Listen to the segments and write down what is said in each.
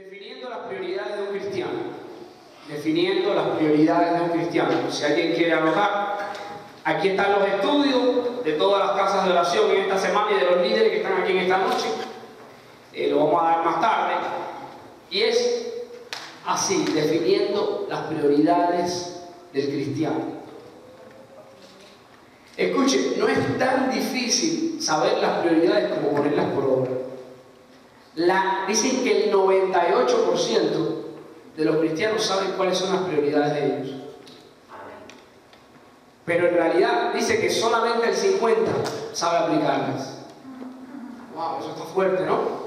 Definiendo las prioridades de un cristiano. Definiendo las prioridades de un cristiano. Si alguien quiere anotar, aquí están los estudios de todas las casas de oración en esta semana y de los líderes que están aquí en esta noche. Lo vamos a dar más tarde. Y es así, definiendo las prioridades del cristiano. Escuche, no es tan difícil saber las prioridades como ponerlas por obra. Dicen que el 98% de los cristianos saben cuáles son las prioridades de ellos. Pero en realidad dice que solamente el 50% sabe aplicarlas. Wow, eso está fuerte, ¿no?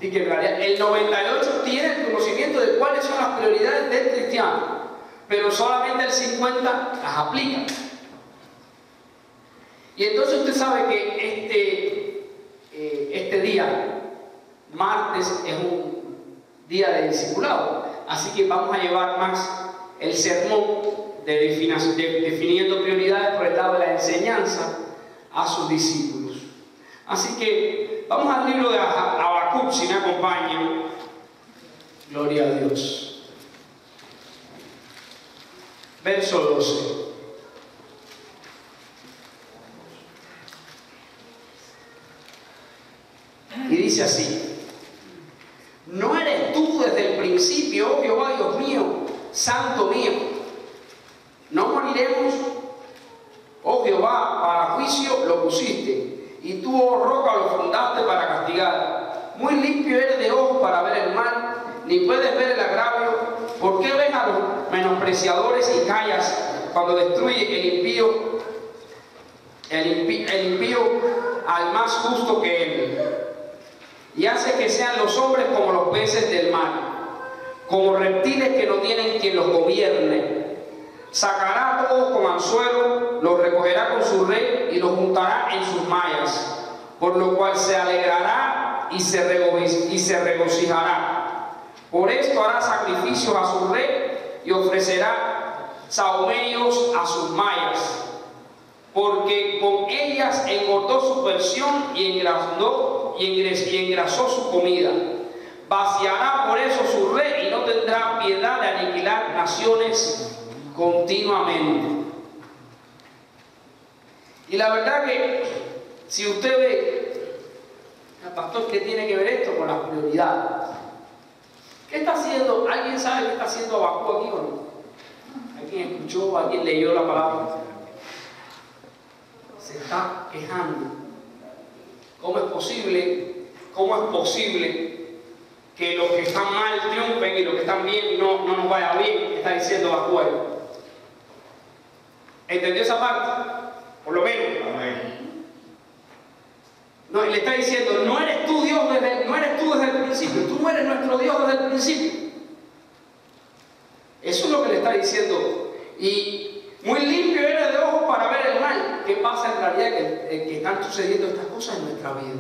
Y que en realidad el 98% tiene el conocimiento de cuáles son las prioridades del cristiano, pero solamente el 50% las aplica. Y entonces usted sabe que este día, martes, es un día de discipulado. Así que vamos a llevar más el sermón de definiendo prioridades por el lado de la enseñanza a sus discípulos. Así que vamos al libro de Habacuc, si me acompañan. Gloria a Dios. Verso 12. Y dice así: ¿no eres tú desde el principio, oh Jehová, Dios mío, santo mío? ¿No moriremos? Oh Jehová, para juicio lo pusiste, y tú, oh roca, lo fundaste para castigar. Muy limpio eres de ojos para ver el mal, ni puedes ver el agravio. ¿Por qué ves a los menospreciadores y callas cuando destruye el impío al más justo que él? Y hace que sean los hombres como los peces del mar, como reptiles que no tienen quien los gobierne. Sacará a todos con anzuelo, los recogerá con su red y los juntará en sus mallas, por lo cual se alegrará y se regocijará. Por esto hará sacrificios a su red y ofrecerá sahumeos a sus mallas, porque con ellas engordó su porción y engrasó su comida. Vaciará por eso su red y no tendrá piedad de aniquilar naciones continuamente. Y la verdad que si usted ve, pastor, ¿qué tiene que ver esto con las prioridades? ¿Qué está haciendo? ¿Alguien sabe qué está haciendo Habacuc aquí o no? ¿Alguien escuchó? ¿Alguien leyó la palabra? Se está quejando. ¿Cómo es posible que los que están mal triunfen y los que están bien no nos vaya bien? Está diciendo Habacuc. ¿Entendió esa parte? Por lo menos. No, le está diciendo, no eres tú Dios desde el principio, tú no eres nuestro Dios desde el principio. Eso es lo que le está diciendo. Y muy limpio eres de ojos para ver el mal. ¿Qué pasa en realidad? Que están sucediendo estas cosas en nuestra vida.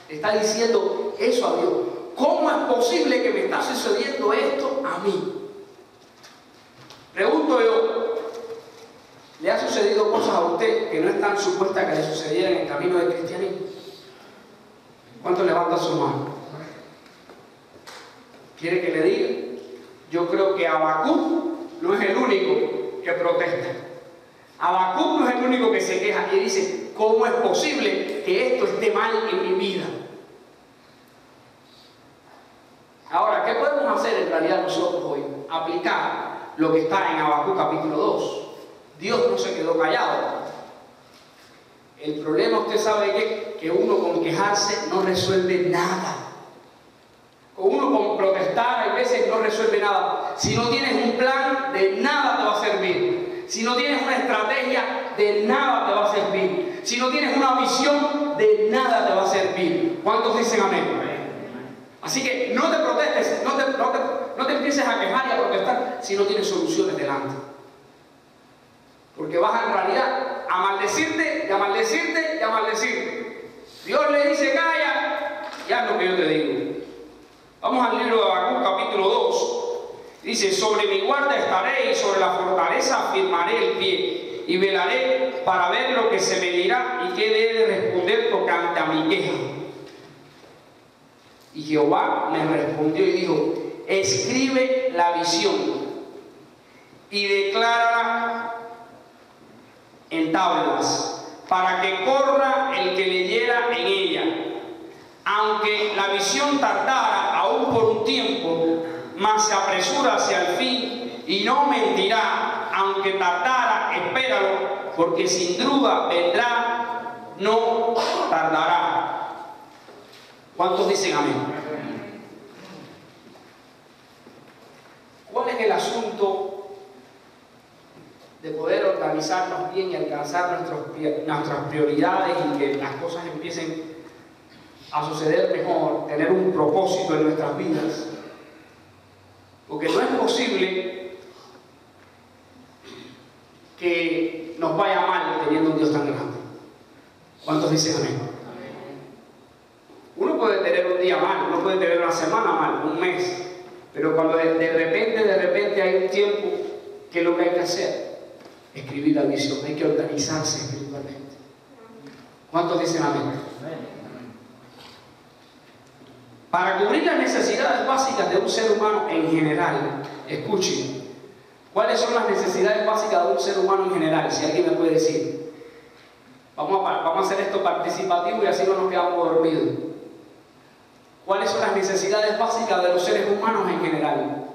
Está diciendo eso a Dios. ¿Cómo es posible que me está sucediendo esto a mí? Pregunto yo, ¿le ha sucedido cosas a usted que no están supuestas que le sucedieran en el camino del cristianismo? ¿Cuánto levanta su mano? ¿Quiere que le diga? Yo creo que Habacuc no es el único que protesta. Habacuc no es el único que se queja y dice, ¿cómo es posible que esto esté mal en mi vida? Ahora, ¿qué podemos hacer en realidad nosotros hoy? Aplicar lo que está en Habacuc capítulo 2. Dios no se quedó callado. El problema, usted sabe que uno con quejarse no resuelve nada. Uno con protestar a veces no resuelve nada. Si no tienes un plan, de nada te va a servir. Si no tienes una estrategia, de nada te va a servir. Si no tienes una visión, de nada te va a servir. ¿Cuántos dicen amén? Así que no te protestes, no te empieces a quejar y a protestar si no tienes soluciones delante. Porque vas en realidad a maldecirte y a maldecirte y a maldecirte. Dios le dice, calla, y haz lo que yo te digo. Vamos al libro de Habacuc capítulo 2. Dice, sobre mi guarda estaré y sobre la fortaleza afirmaré el pie y velaré para ver lo que se me dirá y qué he de responder tocante a mi queja. Y Jehová me respondió y dijo: escribe la visión y declárala en tablas, para que corra el que leyera en ella. Aunque la visión tardara aún por un tiempo, mas se apresura hacia el fin y no mentirá. Aunque tardara, espéralo, porque sin duda vendrá, no tardará. ¿Cuántos dicen amén? ¿Cuál es el asunto de poder organizarnos bien y alcanzar nuestras prioridades y que las cosas empiecen a suceder mejor, tener un propósito en nuestras vidas? Porque no es posible que nos vaya mal teniendo un Dios tan grande. ¿Cuántos dicen amén? Uno puede tener un día mal, uno puede tener una semana mal, un mes, pero cuando de repente hay un tiempo que lo que hay que hacer es escribir la visión, hay que organizarse espiritualmente. ¿Cuántos dicen amén? Para cubrir las necesidades básicas de un ser humano en general, escuchen, ¿cuáles son las necesidades básicas de un ser humano en general? Si alguien me puede decir. Vamos a hacer esto participativo y así no nos quedamos dormidos. ¿Cuáles son las necesidades básicas de los seres humanos en general?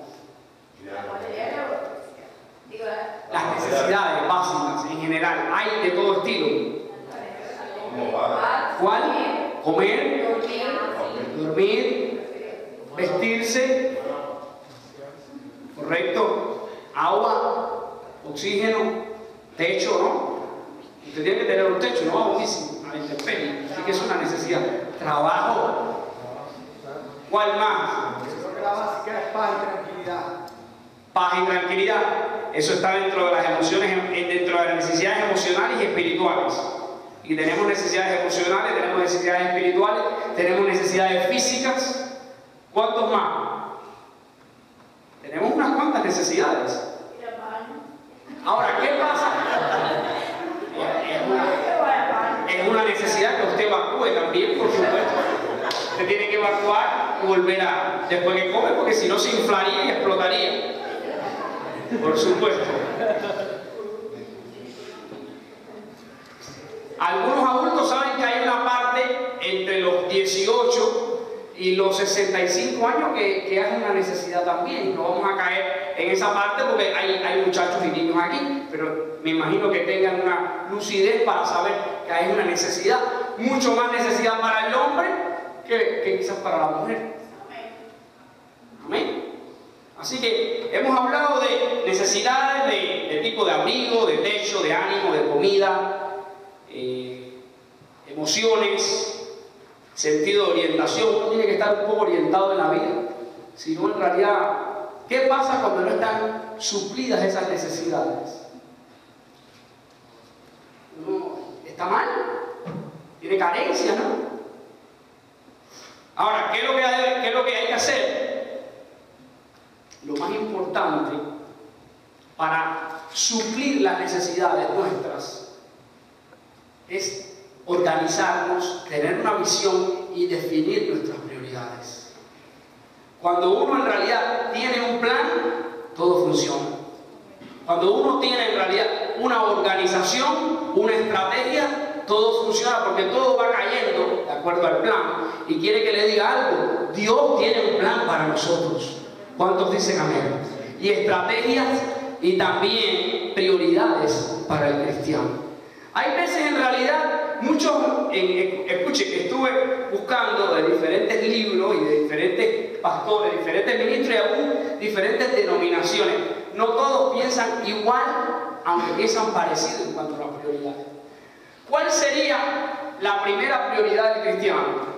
Las necesidades básicas en general, hay de todo estilo. ¿Cuál? Comer, dormir, vestirse, ¿correcto? Agua, oxígeno, techo, ¿no? Usted tiene que tener un techo, no va buenísimo, a la intemperie, así que es una necesidad. Trabajo. ¿Cuál más? La básica es paz y tranquilidad. Paz y tranquilidad. Eso está dentro de las emociones, dentro de las necesidades emocionales y espirituales. Y tenemos necesidades emocionales, tenemos necesidades espirituales, tenemos necesidades físicas. ¿Cuántos más? Tenemos unas cuantas necesidades. Ahora, ¿qué pasa? Es una necesidad que usted evacúe también, por supuesto. Usted tiene que evacuar y volver a... después que come, porque si no se inflaría y explotaría. Por supuesto. Algunos adultos saben que hay una parte entre los 18 y los 65 años que es una necesidad también. No vamos a caer en esa parte porque hay muchachos y niños aquí, pero me imagino que tengan una lucidez para saber que hay una necesidad, mucho más necesidad para el hombre que quizás para la mujer. Amén. Así que hemos hablado de necesidades de tipo de abrigo, de techo, de ánimo, de comida, emociones, sentido de orientación. Uno tiene que estar un poco orientado en la vida. Si no, en realidad, ¿qué pasa cuando no están suplidas esas necesidades? Uno está mal, tiene carencias, ¿no? Ahora, ¿qué es lo que hay que hacer? Lo más importante para suplir las necesidades nuestras es organizarnos, tener una visión y definir nuestras prioridades. Cuando uno en realidad tiene un plan, todo funciona. Cuando uno tiene en realidad una organización, una estrategia, todo funciona porque todo va cayendo de acuerdo al plan. Y quiere que le diga algo, Dios tiene un plan para nosotros. ¿Cuántos dicen amén? Y estrategias y también prioridades para el cristiano. Hay veces en realidad, escuche, estuve buscando de diferentes libros y de diferentes pastores, diferentes ministros y aún diferentes denominaciones. No todos piensan igual, aunque piensan parecido en cuanto a las prioridades. ¿Cuál sería la primera prioridad del cristiano?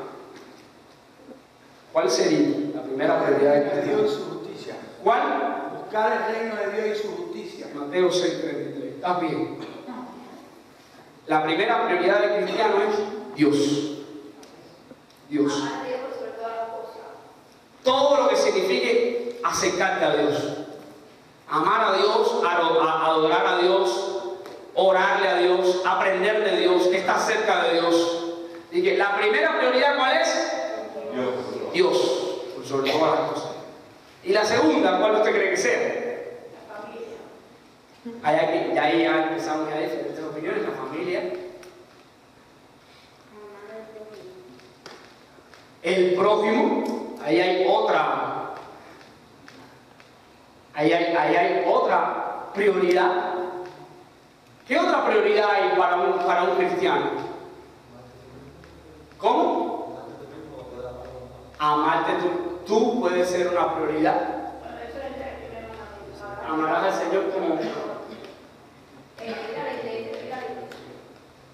¿Cuál sería la primera prioridad del cristiano? Dios y su justicia. ¿Cuál? Buscar el reino de Dios y su justicia. Mateo 6:33. ¿Estás bien? La primera prioridad del cristiano es Dios. Dios. Todo lo que signifique acercarte a Dios. Amar a Dios, adorar a Dios, orarle a Dios, aprender de Dios, estar cerca de Dios. Y que la primera prioridad, ¿cuál es? Dios. Dios, por sobre todas las cosas. Y la segunda, ¿cuál usted cree que sea? Ahí ya empezamos a diferentes opiniones, la familia. El prójimo, ahí hay otra prioridad. ¿Qué otra prioridad hay para un cristiano? ¿Cómo? Amarte tú puede ser una prioridad. Amarás al Señor como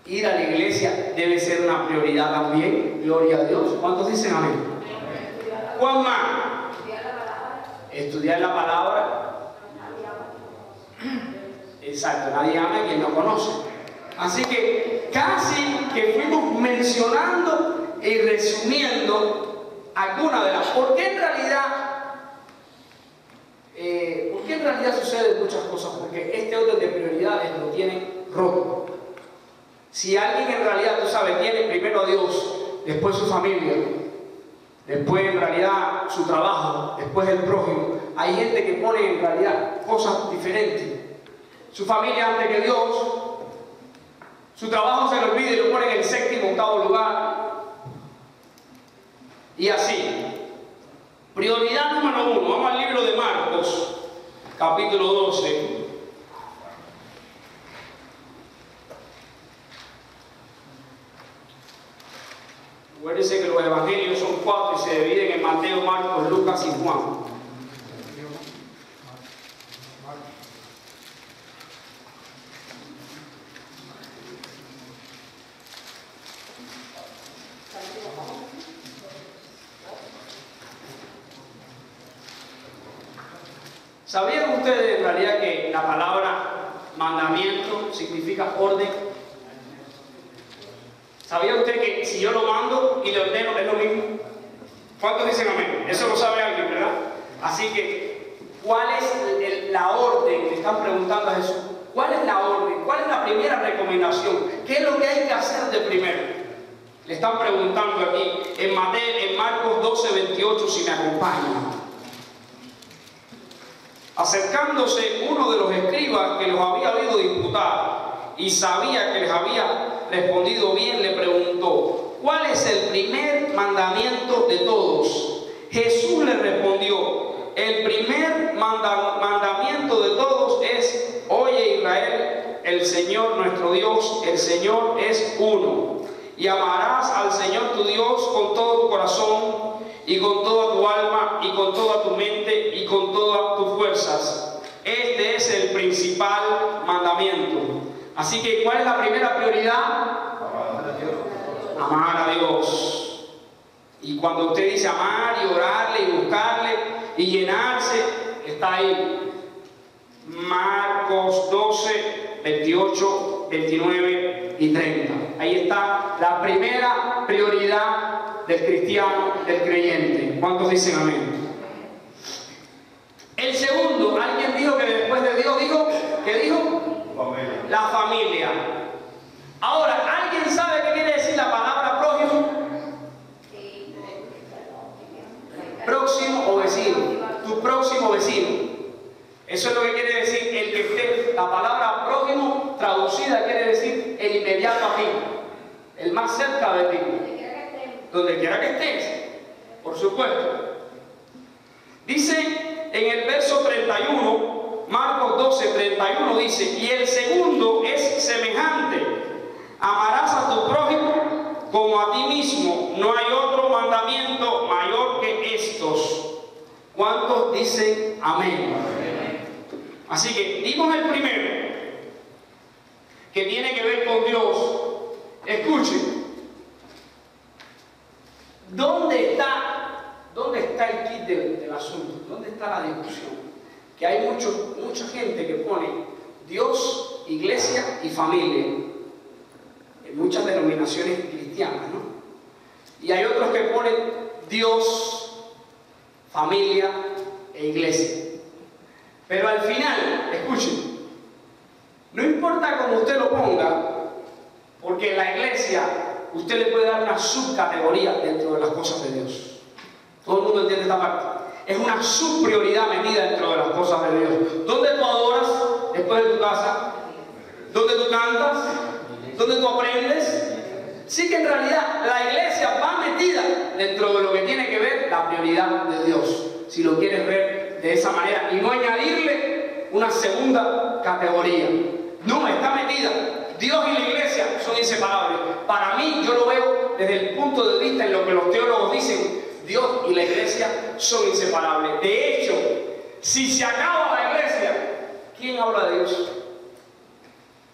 ir a la iglesia debe ser una prioridad también. Gloria a Dios. ¿Cuántos dicen amén? ¿Cuál más? Estudiar la palabra. Exacto, nadie ama a quien no conoce. Así que casi que fuimos mencionando y resumiendo algunas de las. ¿Por qué en realidad suceden muchas cosas? Porque este orden de prioridades lo tienen roto. Si alguien en realidad, tú sabes, tiene primero a Dios, después su familia, después en realidad su trabajo, después el prójimo, hay gente que pone en realidad cosas diferentes. Su familia antes que Dios, su trabajo se lo olvida y lo pone en el séptimo, octavo lugar. Y así. Prioridad número 1. Vamos al libro de Marcos, capítulo 12. Acuérdense que los evangelios son 4 y se dividen en Mateo, Marcos, Lucas y Juan. ¿Sabían ustedes en realidad que la palabra mandamiento significa orden? ¿Sabía usted que si yo lo mando y le ordeno es lo mismo? ¿Cuántos dicen amén? Eso lo sabe alguien, ¿verdad? Así que, ¿cuál es la orden? Le están preguntando a Jesús. ¿Cuál es la orden? ¿Cuál es la primera recomendación? ¿Qué es lo que hay que hacer de primero? Le están preguntando aquí en Marcos 12, 28, si me acompañan. Acercándose uno de los escribas que los había oído disputar y sabía que les había respondido bien, le preguntó: ¿cuál es el primer mandamiento de todos? Jesús le respondió: el primer mandamiento de todos es: oye Israel, el Señor nuestro Dios, el Señor es uno. Y amarás al Señor tu Dios con todo tu corazón, y con toda tu alma, y con toda tu mente, y con todas tus fuerzas. Este es el principal mandamiento. Así que, ¿cuál es la primera prioridad? Amar a Dios. Y cuando usted dice amar y orarle y buscarle y llenarse, está ahí. Marcos 12, 28, 29 y 30. Ahí está la primera prioridad del cristiano, del creyente. ¿Cuántos dicen amén? El segundo, alguien dijo que después de Dios dijo, ¿qué dijo? Familia. La familia. Ahora, ¿alguien sabe qué quiere decir la palabra prójimo? Próximo o vecino. Tu próximo vecino. Eso es lo que quiere decir el que esté. La palabra prójimo traducida quiere decir el inmediato a ti, el más cerca de ti. Donde quiera que estés, por supuesto. Dice en el verso 31, Marcos 12, 31 dice: y el segundo es semejante: amarás a tu prójimo como a ti mismo. No hay otro mandamiento mayor que estos. ¿Cuántos dicen amén? Así que dimos el primero, que tiene que ver con Dios. Escuchen, ¿dónde está el kit del asunto? ¿Dónde está la discusión? Que hay mucha gente que pone Dios, iglesia y familia en muchas denominaciones cristianas, ¿no? Y hay otros que ponen Dios, familia e iglesia. Pero al final, escuchen, no importa cómo usted lo ponga, porque en la iglesia usted le puede dar una subcategoría dentro de las cosas de Dios. Todo el mundo entiende esta parte. Es una subprioridad metida dentro de las cosas de Dios. ¿Dónde tú adoras después de tu casa? ¿Dónde tú cantas? ¿Dónde tú aprendes? Sí que en realidad la iglesia va metida dentro de lo que tiene que ver la prioridad de Dios. Si lo quieres ver de esa manera y no añadirle una segunda categoría. No, está metida. Dios y la iglesia son inseparables. Para mí, yo lo veo desde el punto de vista en lo que los teólogos dicen. Dios y la iglesia son inseparables. De hecho, si se acaba la iglesia, ¿quién habla de Dios?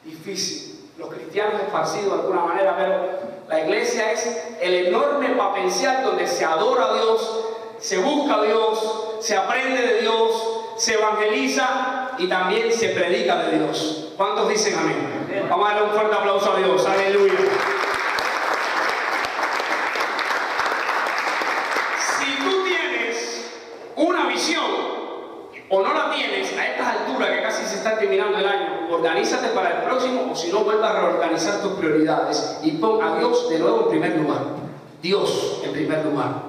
Difícil. Los cristianos esparcidos de alguna manera, pero la iglesia es el enorme potencial donde se adora a Dios, se busca a Dios, se aprende de Dios, se evangeliza y también se predica de Dios. ¿Cuántos dicen amén? Vamos a darle un fuerte aplauso a Dios. Aleluya. Si tú tienes una visión o no la tienes a estas alturas que casi se está terminando el año, organízate para el próximo, o si no, vuelva a reorganizar tus prioridades y pon a Dios de nuevo en primer lugar. Dios en primer lugar.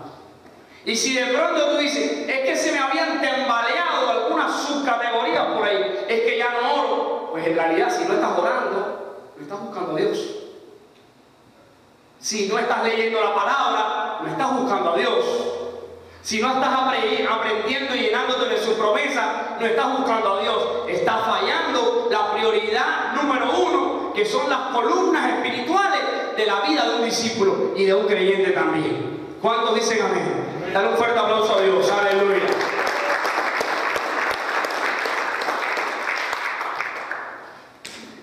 Y si de pronto tú dices, es que se me habían tambaleado algunas subcategorías por ahí, es que ya no oro, pues en realidad si no estás orando, no estás buscando a Dios. Si no estás leyendo la palabra, no estás buscando a Dios. Si no estás aprendiendo y llenándote de su promesa, no estás buscando a Dios. Estás fallando la prioridad número uno, que son las columnas espirituales de la vida de un discípulo y de un creyente también. ¿Cuántos dicen amén? Dale un fuerte aplauso a Dios. Aleluya.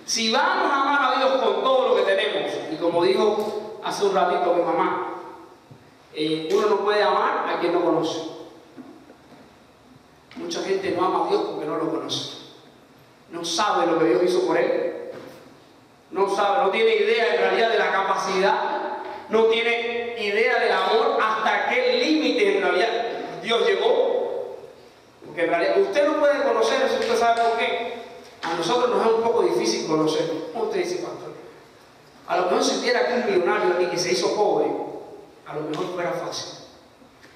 Si vamos a amar a Dios con todo lo que tenemos, y como dijo hace un ratito mi mamá, uno no puede amar a quien no conoce. Mucha gente no ama a Dios porque no lo conoce. No sabe lo que Dios hizo por él. No sabe, no tiene idea en realidad de la capacidad. No tiene idea del amor hasta qué límite en realidad Dios llegó. Porque en realidad usted no puede conocer eso. ¿Usted sabe por qué? A nosotros nos es un poco difícil conocer. ¿Cómo usted dice, pastor? A lo mejor si hubiera que un millonario aquí que se hizo pobre, a lo mejor fuera fácil.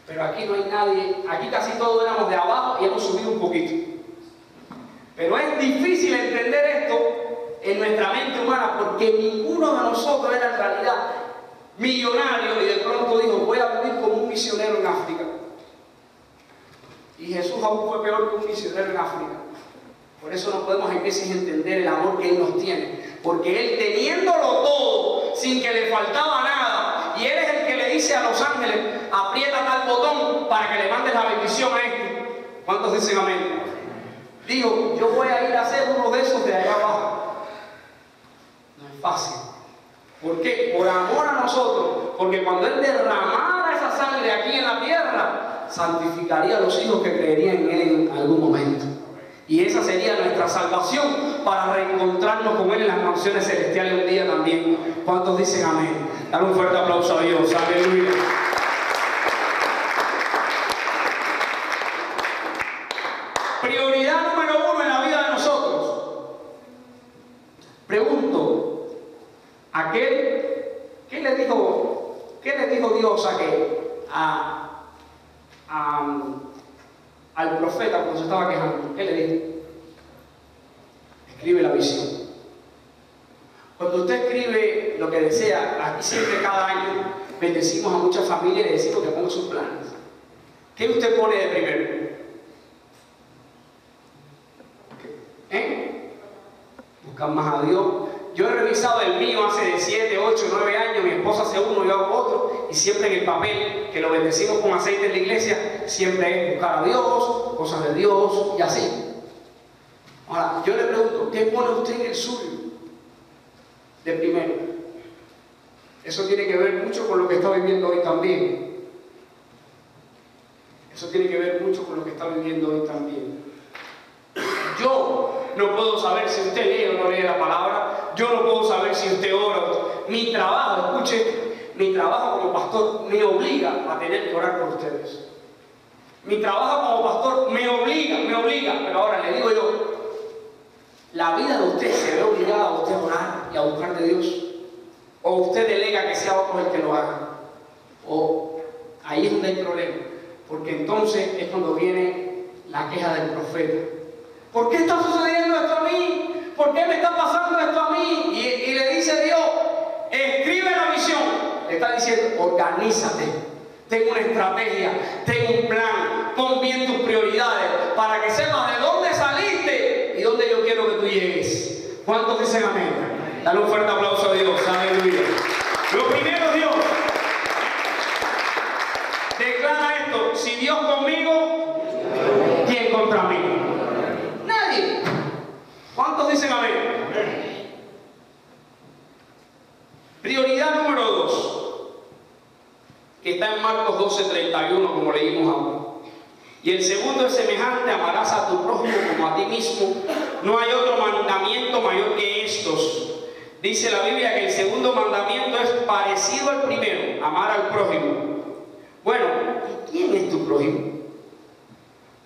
Pero aquí no hay nadie, aquí casi todos éramos de abajo y hemos subido un poquito. Pero es difícil entender esto en nuestra mente humana porque ninguno de nosotros era en realidad millonario y de pronto dijo, voy a vivir como un misionero en África. Y Jesús aún fue peor que un misionero en África. Por eso no podemos a veces entender el amor que Él nos tiene. Porque Él teniéndolo todo, sin que le faltaba nada, y Él es el que le dice a los ángeles, aprieta tal botón para que le mandes la bendición a este. ¿Cuántos dicen amén? Dijo, yo voy a ir a hacer uno de esos de allá abajo. No es fácil. ¿Por qué? Por amor a nosotros. Porque cuando Él derramara esa sangre aquí en la tierra, santificaría a los hijos que creerían en Él en algún momento. Y esa sería nuestra salvación para reencontrarnos con Él en las mansiones celestiales un día también. ¿Cuántos dicen amén? Dale un fuerte aplauso a Dios. Aleluya. Prioridad número uno en la vida de nosotros. Pregunto, ¿qué le dijo Dios al profeta cuando se estaba quejando? ¿Qué le dijo? Escribe la visión. Cuando usted escribe lo que desea, aquí siempre cada año bendecimos a muchas familias y le decimos que pongan sus planes. ¿Qué usted pone de primero? Buscar más a Dios. Yo he revisado el mío hace 7, 8, 9 años, mi esposa hace uno, yo hago otro, y siempre en el papel, que lo bendecimos con aceite en la iglesia, siempre es buscar a Dios, cosas de Dios, y así. Ahora, yo le pregunto, ¿qué pone usted en el suyo? De primero. Eso tiene que ver mucho con lo que está viviendo hoy también. Eso tiene que ver mucho con lo que está viviendo hoy también. Yo no puedo saber si usted lee o no lee la palabra. Yo no puedo saber si usted ora. Mi trabajo, escuche, mi trabajo como pastor me obliga a tener que orar por ustedes. Mi trabajo como pastor me obliga. Pero ahora le digo yo, la vida de usted se ve obligada a usted a orar y a buscar de Dios. O usted delega que sea otro el que lo haga. O ahí es donde hay problema. Porque entonces es cuando viene la queja del profeta. ¿Por qué está sucediendo esto a mí? ¿Por qué me está pasando esto a mí? Y le dice Dios, escribe la visión. Le está diciendo, organízate, ten una estrategia, ten un plan, pon bien tus prioridades para que sepas de dónde saliste y dónde yo quiero que tú llegues. ¿Cuántos dicen amén? Dale un fuerte aplauso a Dios. Aleluya. Lo primero es Dios. Declara esto, si Dios conmigo, ¿quién contra mí? Nadie. ¿Cuántos dicen amén? Prioridad número 2, que está en Marcos 12:31, como leímos ahora. Y el segundo es semejante, amarás a tu prójimo como a ti mismo. No hay otro mandamiento mayor que estos. Dice la Biblia que el segundo mandamiento es parecido al primero, amar al prójimo. Bueno, ¿y quién es tu prójimo?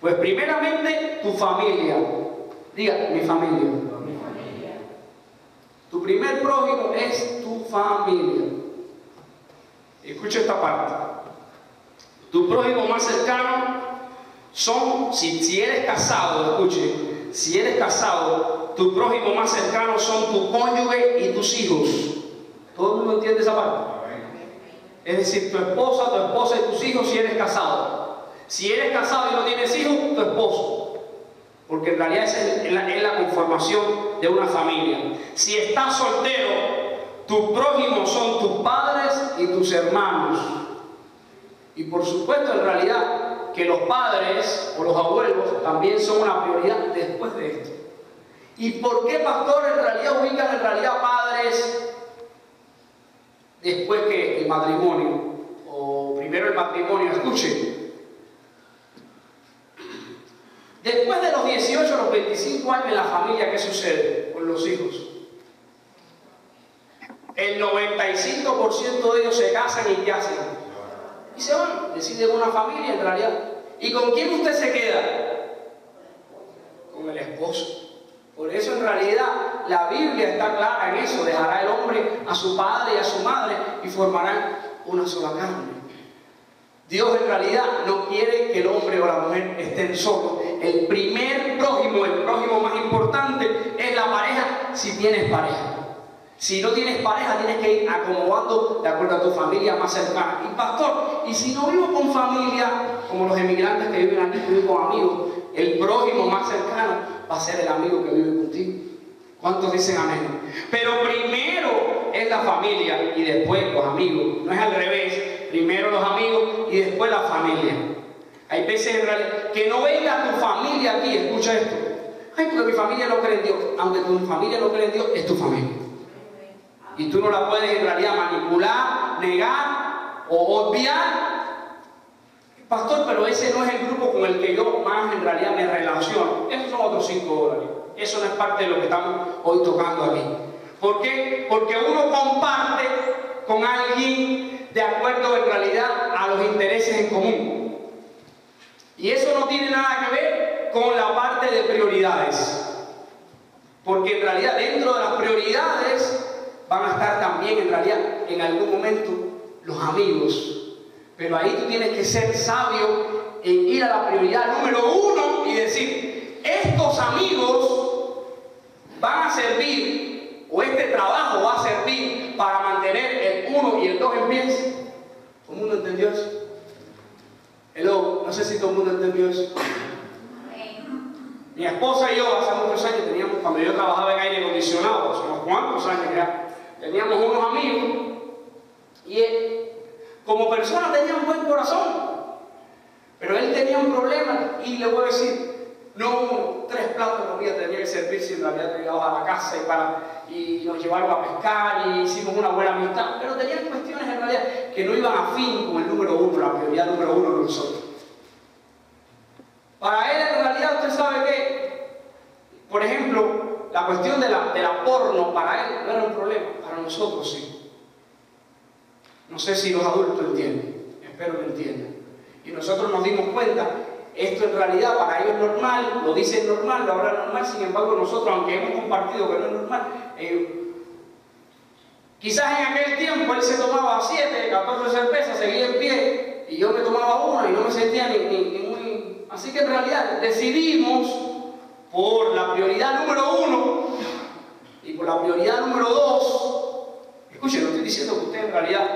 Pues primeramente tu familia. Diga, mi familia. Tu primer prójimo es tu familia. Escucha esta parte. Tu prójimo más cercano son, si eres casado, escuche, si eres casado, tu prójimo más cercano son tu cónyuge y tus hijos. ¿Todo el mundo entiende esa parte? Es decir, tu esposa y tus hijos si eres casado. Si eres casado y no tienes hijos, tu esposo. Porque en realidad es la conformación de una familia. Si estás soltero, tus prójimos son tus padres y tus hermanos. Y por supuesto, en realidad, que los padres o los abuelos también son una prioridad después de esto. ¿Y por qué, pastor, en realidad ubican en realidad padres después que el matrimonio? O primero el matrimonio, escuchen. Después de los 18 a los 25 años en la familia, ¿qué sucede con los hijos? El 95% de ellos se casan y ¿qué hacen? Y se van, deciden una familia en realidad. ¿Y con quién usted se queda? Con el esposo. Por eso en realidad la Biblia está clara en eso. Dejará el hombre a su padre y a su madre y formarán una sola carne. Dios en realidad no quiere que el hombre o la mujer estén solos. El primer prójimo, el prójimo más importante es la pareja si tienes pareja. Si no tienes pareja, tienes que ir acomodando de acuerdo a tu familia más cercana. Y pastor, y si no vivo con familia, como los emigrantes que viven aquí, que viven con amigos, el prójimo más cercano va a ser el amigo que vive contigo. ¿Cuántos dicen amén? Pero primero es la familia y después los amigos. No es al revés. Primero los amigos y después la familia. Hay veces en realidad que no venga tu familia aquí, escucha esto. Ay, porque mi familia no cree en Dios. Aunque tu familia no cree en Dios, es tu familia. Y tú no la puedes en realidad manipular, negar o obviar. Pastor, pero ese no es el grupo con el que yo más en realidad me relaciono. Esos son otros $5. Eso no es parte de lo que estamos hoy tocando aquí. ¿Por qué? Porque uno comparte con alguien de acuerdo en realidad a los intereses en común. Y eso no tiene nada que ver con la parte de prioridades. Porque en realidad dentro de las prioridades van a estar también en realidad en algún momento los amigos. Pero ahí tú tienes que ser sabio en ir a la prioridad número 1 y decir, estos amigos van a servir, o este trabajo va a servir para mantener el 1 y el 2 en pie. ¿Todo el mundo entendió eso? Hello, no sé si todo el mundo entendió eso. Mi esposa y yo hace muchos años teníamos, cuando yo trabajaba en aire acondicionado, hace unos cuantos años ya, teníamos unos amigos y él, como persona tenía un buen corazón, pero él tenía un problema y le voy a decir, no 3 platos de comida tenía que servirse, en realidad llegaba a la casa y nos llevaron a pescar y hicimos una buena amistad, pero tenían cuestiones en realidad que no iban a fin con el número 1, la prioridad número 1 de nosotros. Para él en realidad usted sabe que, por ejemplo, la cuestión de la porno para él no era un problema, para nosotros sí. No sé si los adultos entienden, espero que entiendan. Y nosotros nos dimos cuenta, esto en realidad para ellos es normal, lo dicen normal, lo hablan normal, sin embargo nosotros, aunque hemos compartido que no es normal, quizás en aquel tiempo él se tomaba 7, 14 cervezas, seguía en pie y yo me tomaba una y no me sentía ni muy... Así que en realidad decidimos por la prioridad número 1 y por la prioridad número 2. Escuchen, no estoy diciendo que usted en realidad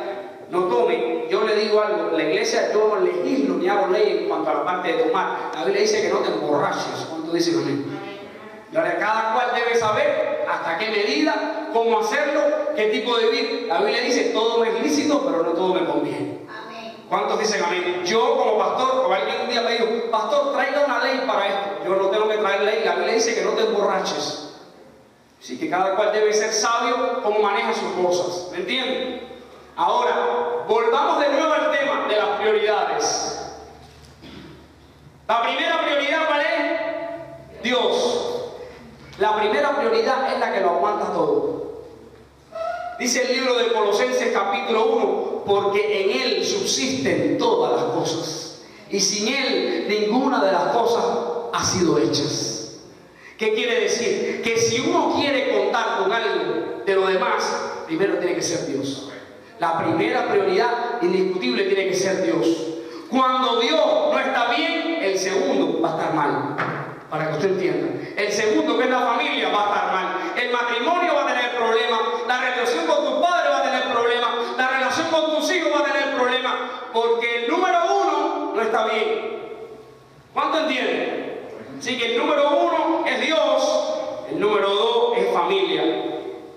no tome. Yo le digo algo, la iglesia yo no legislo ni hago ley en cuanto a la parte de tomar. La Biblia dice que no te emborraches. ¿Cuánto dicen amén? Y ahora cada cual debe saber hasta qué medida, cómo hacerlo, qué tipo de vivir. La Biblia dice, todo me es lícito, pero no todo me conviene. ¿Cuántos dicen amén? Yo como pastor, o alguien un día me dijo, pastor, traiga una ley para esto. Yo no tengo que traer ley, la Biblia dice que no te emborraches. Así que cada cual debe ser sabio cómo maneja sus cosas. ¿Me entienden? Ahora, volvamos de nuevo al tema de las prioridades. La primera prioridad, ¿cuál es? Dios. La primera prioridad es la que lo aguanta todo. Dice el libro de Colosenses capítulo 1, porque en Él subsisten todas las cosas, y sin Él ninguna de las cosas ha sido hechas. ¿Qué quiere decir? Que si uno quiere contar con algo de lo demás, primero tiene que ser Dios. La primera prioridad indiscutible tiene que ser Dios. Cuando Dios no está bien, el segundo va a estar mal. Para que usted entienda. El segundo, que es la familia, va a estar mal. El matrimonio va a tener problemas. La relación con tus padres va a tener problemas. La relación con tus hijos va a tener problemas. Porque el número 1 no está bien. ¿Cuánto entienden? Así que el número 1 es Dios. El número 2 es familia.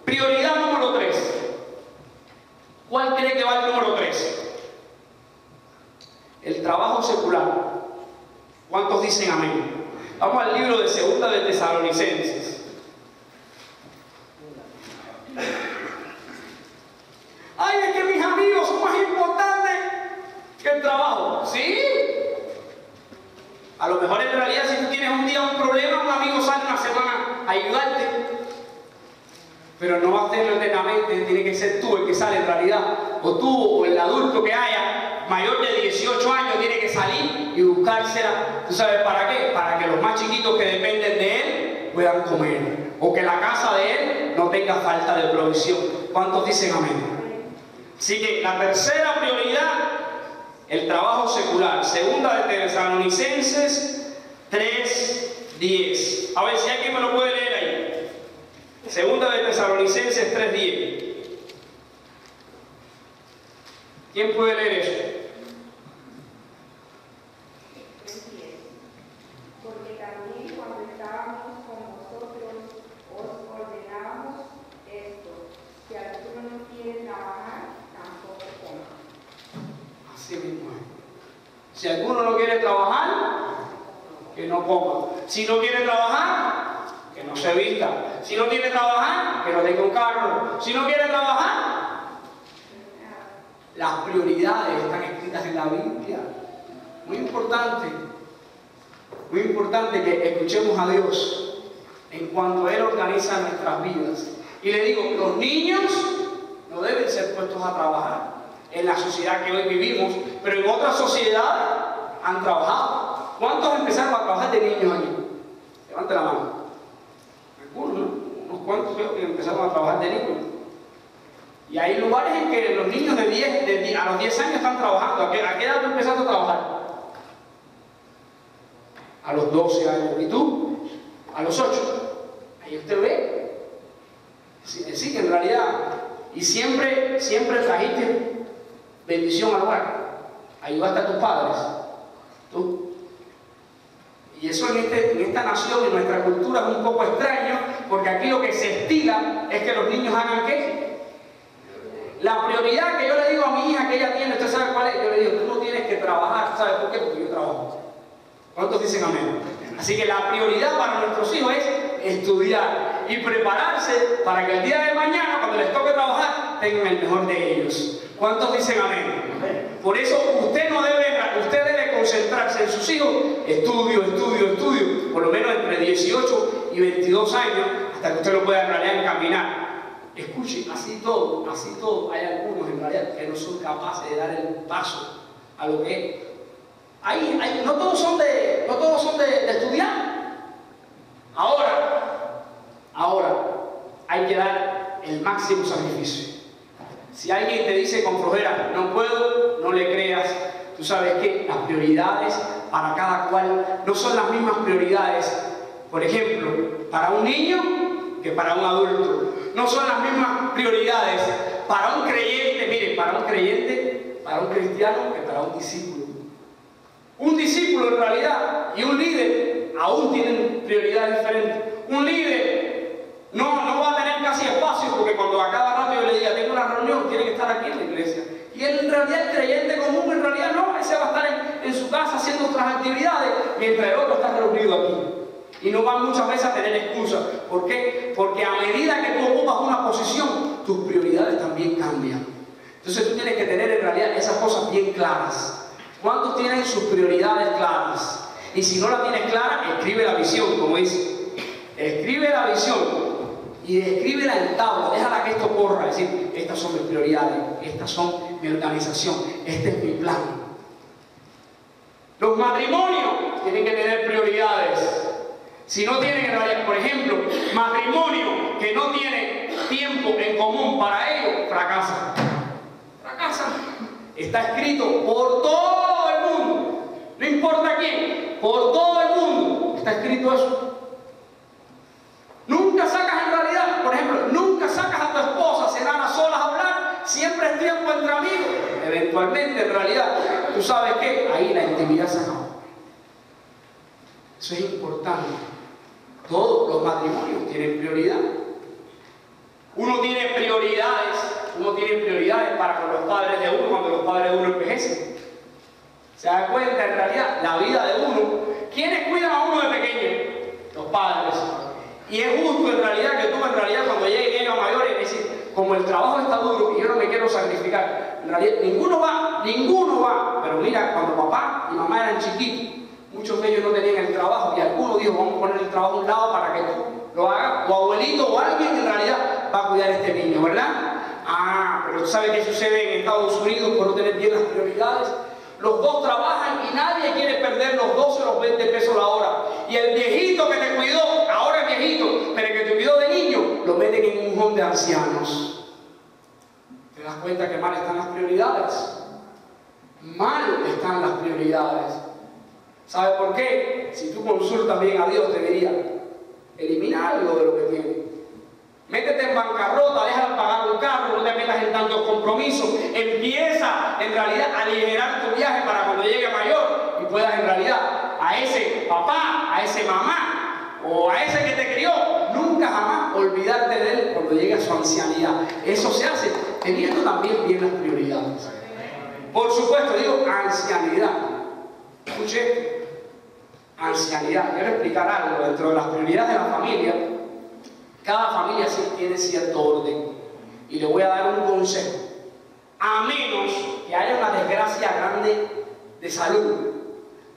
Prioridad número 3. ¿Cuál cree que va el número 3? El trabajo secular. ¿Cuántos dicen amén? Vamos al libro de Segunda de Tesalonicenses. Ay, es que mis amigos son más importantes que el trabajo. ¿Sí? A lo mejor en realidad si tú tienes un día un problema, un amigo sale una semana a ayudarte. Pero no va a hacerlo eternamente, tiene que ser tú el que sale en realidad. O tú o el adulto que haya, mayor de 18 años, tiene que salir y buscársela. ¿Tú sabes para qué? Para que los más chiquitos que dependen de él puedan comer. O que la casa de él no tenga falta de provisión. ¿Cuántos dicen amén? Así que la tercera prioridad, el trabajo secular. Segunda de Tesalonicenses 3:10. A ver si alguien me lo puede leer ahí. Segunda de Tesalonicenses 3:10. ¿Quién puede leer eso? 3:10. Porque también cuando estábamos con vosotros os ordenábamos esto: si alguno no quiere trabajar, tampoco coma. Así mismo es. Si alguno no quiere trabajar, que no coma. Si no quiere trabajar, que no se vista. Si no quiere trabajar, que no tenga un carro. Si no quiere trabajar, las prioridades están escritas en la Biblia. Muy importante que escuchemos a Dios en cuanto Él organiza nuestras vidas. Y le digo, los niños no deben ser puestos a trabajar en la sociedad que hoy vivimos, pero en otras sociedades han trabajado. ¿Cuántos empezaron a trabajar de niños aquí? Levante la mano. Algunos, ¿no? Unos cuantos creo que empezaron a trabajar de niños. Y hay lugares en que los niños a los 10 años están trabajando. ¿A qué edad tú empezaste a trabajar? A los 12 años. ¿Y tú? A los 8. Ahí usted ve. Sí, que en realidad. Y siempre trajiste bendición al hogar. Ayudaste a tus padres. ¿Tú? Y eso en esta nación, en nuestra cultura, es un poco extraño, porque aquí lo que se estila es que los niños hagan ¿qué? La prioridad que yo le digo a mi hija que ella tiene, ¿usted sabe cuál es? Yo le digo, tú no tienes que trabajar. ¿Sabe por qué? Porque yo trabajo. ¿Cuántos dicen amén? Así que la prioridad para nuestros hijos es estudiar y prepararse para que el día de mañana, cuando les toque trabajar, tengan el mejor de ellos. ¿Cuántos dicen amén? Por eso usted debe concentrarse en sus hijos. Estudio, por lo menos entre 18 y 22 años, hasta que usted lo pueda en realidad encaminar. Escuchen, así todo, hay algunos en realidad que no son capaces de dar el paso a lo que es. No todos son de estudiar. Ahora, hay que dar el máximo sacrificio. Si alguien te dice con flojera, no puedo, no le creas. tú sabes que las prioridades para cada cual no son las mismas prioridades, por ejemplo, para un niño que para un adulto. No son las mismas prioridades para un creyente, mire, para un creyente, para un cristiano, que para un discípulo. Un discípulo en realidad y un líder aún tienen prioridades diferentes. Un líder no va a tener casi espacio, porque cuando a cada rato yo le diga tengo una reunión, tiene que estar aquí en la iglesia. Y él, en realidad, el creyente común, en realidad no, ese va a estar en su casa haciendo otras actividades, mientras el otro está reunido aquí. Y no van muchas veces a tener excusas. ¿Por qué? Porque a medida que tú ocupas una posición, tus prioridades también cambian. Entonces tú tienes que tener en realidad esas cosas bien claras. ¿Cuántos tienen sus prioridades claras? Y si no la tienes clara, escribe la visión, como dice. Escribe la visión y escríbela en tabla, déjala que esto corra, es decir, estas son mis prioridades, estas son mi organización, este es mi plan. Los matrimonios tienen que tener prioridades. Si no tienen en realidad, por ejemplo, matrimonio que no tiene tiempo en común para ellos, fracasan. Fracasan. Está escrito por todo el mundo, no importa quién, por todo el mundo está escrito eso. Nunca sacas en realidad, por ejemplo, nunca sacas a tu esposa a cenar a solas a hablar, siempre es tiempo entre amigos. Eventualmente, en realidad, tú sabes que ahí la intimidad se acabó. Eso es importante. Todos los matrimonios tienen prioridad. Uno tiene prioridades para con los padres de uno cuando los padres de uno envejecen. Se da cuenta en realidad la vida de uno. ¿Quiénes cuidan a uno de pequeño? Los padres. Y es justo en realidad que tú en realidad cuando lleguen a mayores, es decir, como el trabajo está duro y yo no me quiero sacrificar, en realidad ninguno va, pero mira, cuando papá y mamá eran chiquitos, muchos de ellos no tenían el trabajo y alguno dijo, vamos a poner el trabajo a un lado para que tú lo hagas, tu abuelito o alguien en realidad va a cuidar a este niño, ¿verdad? Ah, pero tú sabes qué sucede en Estados Unidos por no tener bien las prioridades. Los dos trabajan y nadie quiere perder los 12 o los 20 pesos la hora. Y el viejito que te cuidó, ahora es viejito, pero el que te cuidó de niño, lo meten en un home de ancianos. ¿Te das cuenta que mal están las prioridades? Mal están las prioridades. ¿Sabes por qué? Si tú consultas bien a Dios, te diría, elimina algo de lo que tienes. Métete en bancarrota, déjala pagar un carro, no te metas en tantos compromisos. Empieza en realidad a aligerar tu viaje para cuando llegue mayor y puedas en realidad a ese papá, a ese mamá o a ese que te crió, nunca jamás olvidarte de él cuando llegue a su ancianidad. Eso se hace teniendo también bien las prioridades. Por supuesto, digo ancianidad. Escuche, ancianidad. Quiero explicar algo dentro de las prioridades de la familia. Cada familia sí tiene cierto orden. Y le voy a dar un consejo. A menos que haya una desgracia grande de salud,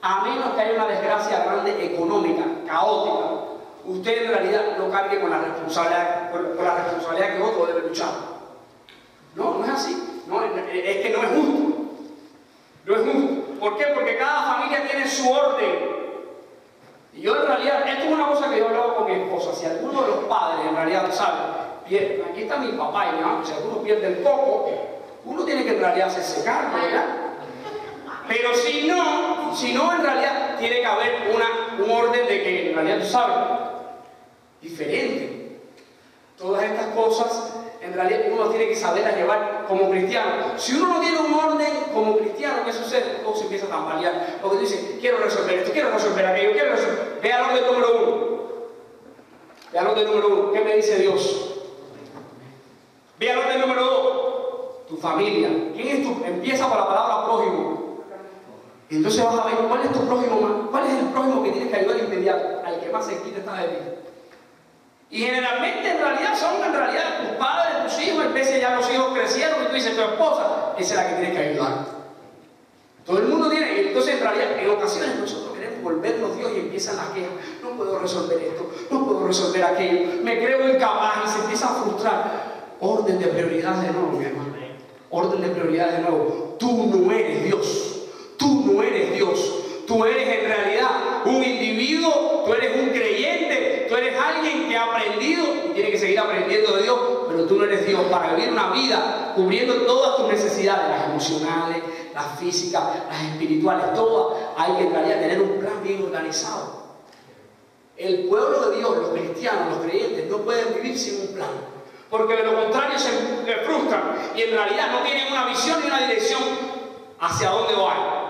a menos que haya una desgracia grande económica, caótica, usted en realidad no cargue con la responsabilidad que otro debe luchar. No, no es así. No, es que no es justo. No es justo. ¿Por qué? Porque cada familia tiene su orden. Y yo en realidad, esto es una cosa que yo hablaba con mi esposa, si alguno de los padres en realidad sabe, aquí está mi papá y mi mamá, si alguno pierde el coco, uno tiene que en realidad hacerse cargo, ¿verdad? Pero si no en realidad tiene que haber un orden de que en realidad tú sabes, diferente. Todas estas cosas en realidad uno tiene que saberlas llevar como cristiano. Si uno no tiene un orden como cristiano, ¿qué sucede? Todo se empieza a tambalear. Porque tú dices, quiero resolver esto, quiero resolver aquello, quiero resolver. Ve al orden número 1. Ve al orden número 1. ¿Qué me dice Dios? Ve al orden número 2. Tu familia. ¿Quién es tu? Empieza por la palabra prójimo. Entonces vas a ver cuál es tu prójimo más. ¿Cuál es el prójimo que tienes que ayudar inmediato? Al que más cerquita está de ti. Y generalmente en realidad son tus padres, tus hijos, a veces ya los hijos crecieron y tú dices tu esposa, esa es la que tienes que ayudar. Todo el mundo tiene, y entonces en realidad en ocasiones nosotros queremos volvernos Dios y empiezan las quejas, no puedo resolver esto, no puedo resolver aquello, me creo incapaz y se empieza a frustrar. Orden de prioridades de nuevo, mi hermano. Orden de prioridades de nuevo. Tú no eres Dios, tú no eres Dios. Tú eres en realidad un individuo, tú eres un creyente, tú eres alguien que ha aprendido y tiene que seguir aprendiendo de Dios, pero tú no eres Dios para vivir una vida cubriendo todas tus necesidades, las emocionales, las físicas, las espirituales, todas, hay que en realidad tener un plan bien organizado. El pueblo de Dios, los cristianos, los creyentes, no pueden vivir sin un plan, porque de lo contrario se frustran y en realidad no tienen una visión ni una dirección hacia dónde van.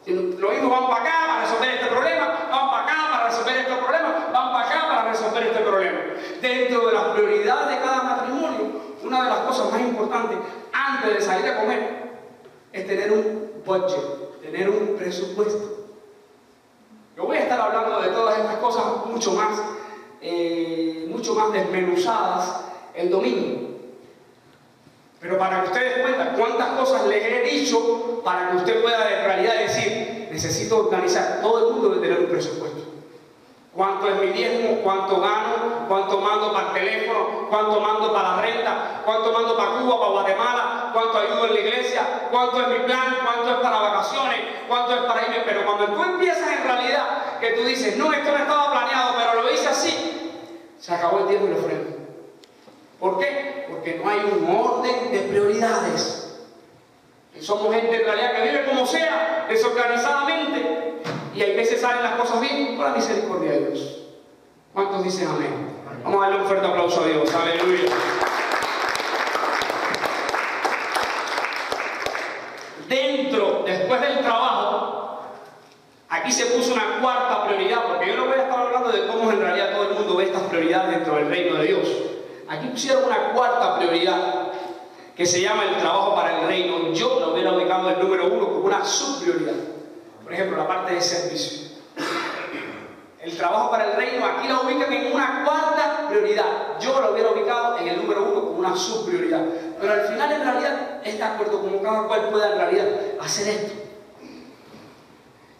Lo mismo, van para acá para resolver este problema, van para acá para resolver este problema, van para acá para resolver este problema. Dentro de las prioridades de cada matrimonio, una de las cosas más importantes antes de salir a comer es tener un budget, tener un presupuesto. Yo voy a estar hablando de todas estas cosas mucho más desmenuzadas el domingo. Pero para que ustedes cuenten cuántas cosas les he dicho para que usted pueda en realidad decir, necesito organizar. Todo el mundo debe tener un presupuesto. ¿Cuánto es mi diezmo? ¿Cuánto gano? ¿Cuánto mando para el teléfono? ¿Cuánto mando para la renta? ¿Cuánto mando para Cuba, para Guatemala? ¿Cuánto ayudo en la iglesia? ¿Cuánto es mi plan? ¿Cuánto es para vacaciones? ¿Cuánto es para irme? Pero cuando tú empiezas en realidad, que tú dices, no, esto no estaba planeado, pero lo hice así, se acabó el tiempo y la ofrenda. ¿Por qué? Porque no hay un orden de prioridades. Y somos gente en realidad que vive como sea, desorganizadamente, y hay veces salen las cosas bien por la misericordia de Dios. ¿Cuántos dicen amén? Vamos a darle un fuerte aplauso a Dios. Aleluya. Después del trabajo, aquí se puso una cuarta prioridad, porque yo no voy a estar hablando de cómo en realidad todo el mundo ve estas prioridades dentro del reino de Dios. Aquí pusieron una cuarta prioridad que se llama el trabajo para el reino. Yo lo hubiera ubicado el número 1 como una subprioridad. Por ejemplo, la parte de servicio. El trabajo para el reino aquí lo ubican en una cuarta prioridad. Yo lo hubiera ubicado en el número 1 como una subprioridad. Pero al final en realidad es de acuerdo como cada cual pueda en realidad hacer esto.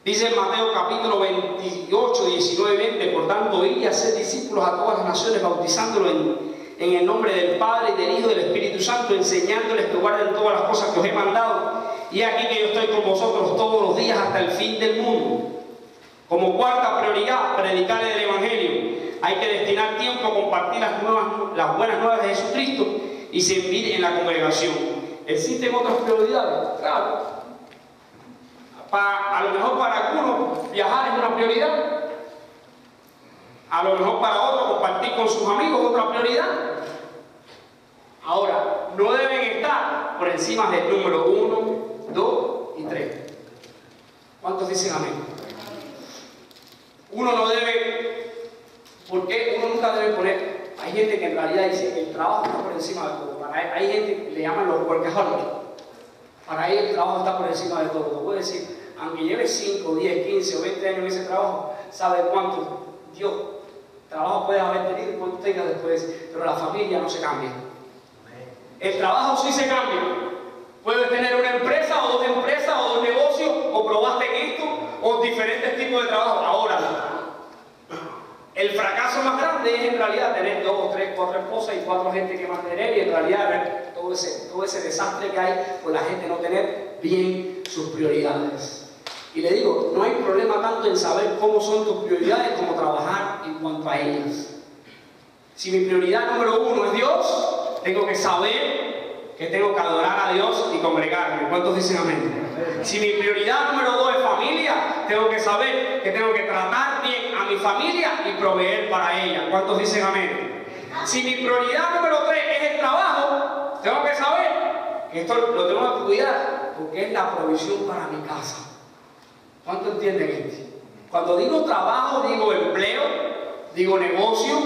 Dice en Mateo capítulo 28, 19 y 20, por tanto, id y haced discípulos a todas las naciones, bautizándolos en el nombre del Padre, y del Hijo y del Espíritu Santo, enseñándoles que guarden todas las cosas que os he mandado. Y aquí que yo estoy con vosotros todos los días hasta el fin del mundo. Como cuarta prioridad, predicar el Evangelio. Hay que destinar tiempo a compartir las buenas nuevas de Jesucristo y servir en la congregación. ¿Existen otras prioridades? Claro. A lo mejor para algunos viajar es una prioridad. A lo mejor para otros compartir con sus amigos es otra prioridad. Ahora, no deben estar por encima del número 1, 2 y 3. ¿Cuántos dicen amén? Uno no debe, porque uno nunca debe poner, hay gente que en realidad dice que el trabajo está por encima de todo. Hay gente que le llaman los workaholics. Para ellos el trabajo está por encima de todo. Lo puede decir, aunque lleve 5, 10, 15 o 20 años en ese trabajo, sabe cuánto Dios trabajo puedes haber tenido y cuánto tengas después, pero la familia no se cambia. El trabajo sí se cambia. Puedes tener una empresa o dos empresas o dos negocios, o probaste en esto, o diferentes tipos de trabajo. Ahora, el fracaso más grande es en realidad tener 2, 3, 4 esposas y 4 gente que mantener, y en realidad todo ese desastre que hay por la gente no tener bien sus prioridades. Y le digo, no hay problema tanto en saber cómo son tus prioridades como trabajar en cuanto a ellas. Si mi prioridad número 1 es Dios, tengo que saber que tengo que adorar a Dios y congregarme. ¿Cuántos dicen amén? Si mi prioridad número 2 es familia, tengo que saber que tengo que tratar bien a mi familia y proveer para ella. ¿Cuántos dicen amén? Si mi prioridad número 3 es el trabajo, tengo que saber que esto lo tengo que cuidar porque es la provisión para mi casa. ¿Cuánto entienden esto? Cuando digo trabajo, digo empleo, digo negocio,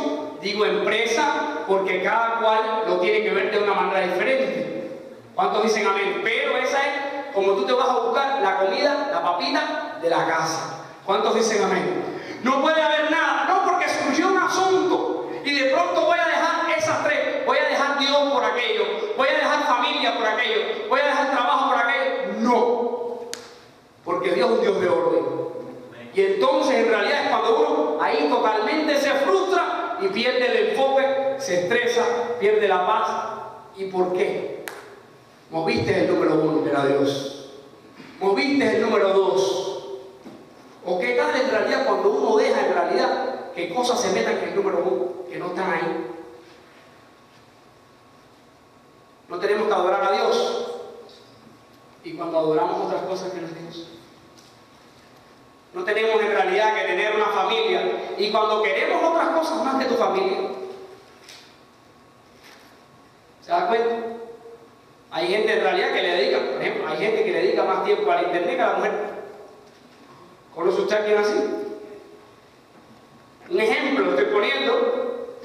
digo empresa, porque cada cual lo tiene que ver de una manera diferente. ¿Cuántos dicen amén? Pero esa es como tú te vas a buscar la comida, la papita de la casa. ¿Cuántos dicen amén? No puede haber nada, no porque surgió un asunto y de pronto voy a dejar esas 3, voy a dejar Dios por aquello, voy a dejar familia por aquello, voy a dejar trabajo por aquello. No. Porque Dios es un Dios de orden. Y entonces en realidad es cuando uno ahí totalmente se frustra y pierde el enfoque, se estresa, pierde la paz. ¿Y por qué? Moviste el número 1, que era Dios. Moviste el número 2. ¿O qué tal en realidad cuando uno deja en realidad que cosas se metan en el número 1, que no están ahí? No tenemos que adorar a Dios. y cuando adoramos otras cosas que no es Dios. No tenemos en realidad que tener una familia, y cuando queremos otras cosas más que tu familia, ¿se da cuenta? Hay gente en realidad que le dedica, por ejemplo, hay gente que le dedica más tiempo al internet que a la mujer. ¿Conoce usted a alguien así? Un ejemplo estoy poniendo,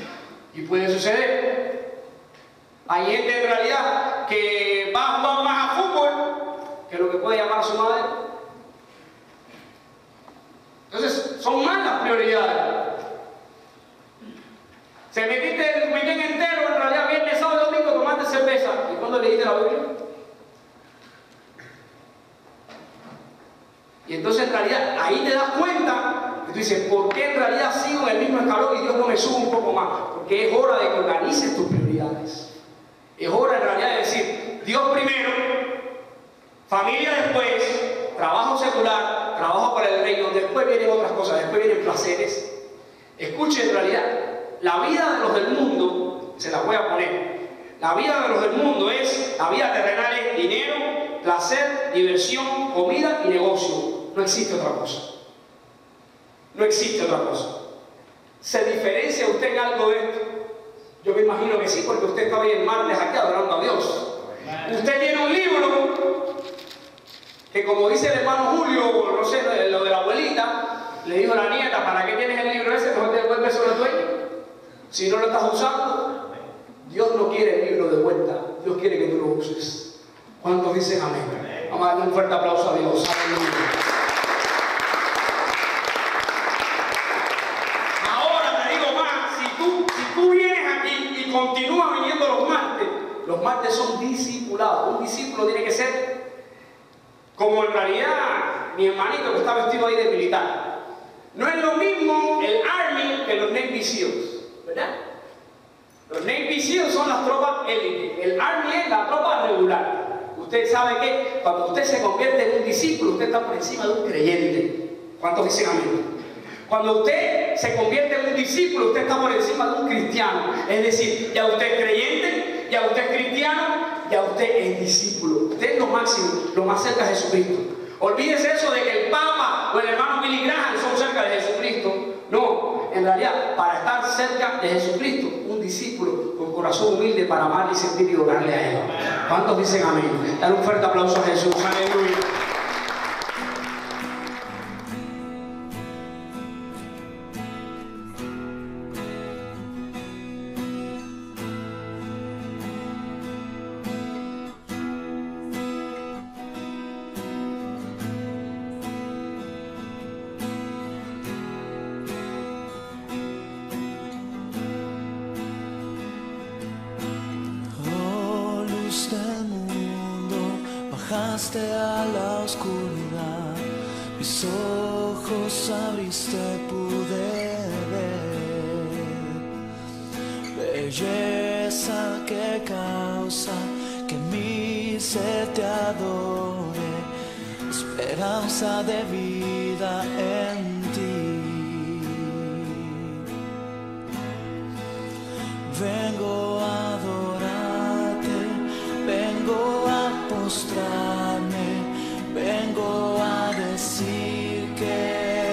y puede suceder. Hay gente en realidad que va a jugar más a fútbol que lo que puede llamar a su madre. Entonces, son malas las prioridades. Se metiste el weekend entero, en realidad viernes, sábado y domingo, tomaste cerveza. ¿Y cuándo leíste la Biblia? Y entonces en realidad ahí te das cuenta que tú dices, ¿por qué en realidad sigo en el mismo escalón y Dios no me sube un poco más? Porque es hora de que organices tus prioridades. Es hora en realidad de decir, Dios primero, familia después, trabajo secular, trabajo para el reino, después vienen otras cosas, después vienen placeres. Escuche, en realidad, la vida de los del mundo, se la voy a poner, la vida de los del mundo es, la vida terrenal es dinero, placer, diversión, comida y negocio. No existe otra cosa. No existe otra cosa. ¿Se diferencia usted en algo de esto? Yo me imagino que sí, porque usted está hoy en martes aquí adorando a Dios. Usted tiene un libro que, como dice el hermano Julio, no sé, lo de la abuelita, le dijo a la nieta, ¿para qué tienes el libro ese? Mejor te devuelves sobre el dueño. Si no lo estás usando, Dios no quiere el libro de vuelta. Dios quiere que tú lo uses. ¿Cuántos dicen amén? Vamos a darle un fuerte aplauso a Dios. Aleluya. Ahora te digo más, si tú vienes aquí y continúas viniendo los martes son discipulados. Un discípulo tiene que ser como en realidad mi hermanito que está vestido ahí de militar. No es lo mismo el Army que los Navy SEALs, ¿verdad? Los Navy SEALs son las tropas élite. El Army es la tropa regular. Usted sabe que cuando usted se convierte en un discípulo, usted está por encima de un creyente. ¿Cuántos dicen amén? Cuando usted se convierte en un discípulo, usted está por encima de un cristiano. Es decir, ya usted es creyente, ya usted es cristiano, ya usted es discípulo. Usted es lo máximo, lo más cerca de Jesucristo. Olvídese eso de que el Papa o el hermano Billy Graham son cerca de Jesucristo. No, en realidad, para estar cerca de Jesucristo, un discípulo con corazón humilde para amar y sentir y orarle a Él. ¿Cuántos dicen amén? Dar un fuerte aplauso a Jesús. Aleluya. Bajaste a la oscuridad, mis ojos abriste, pude ver belleza que causa que mi ser te adore, esperanza de vida en ti. Vengo a adorarte, vengo a mostrarme, vengo a decir que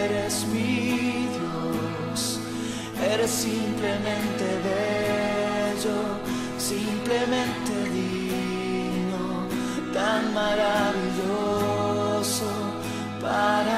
eres mi Dios, eres simplemente bello, simplemente digno, tan maravilloso para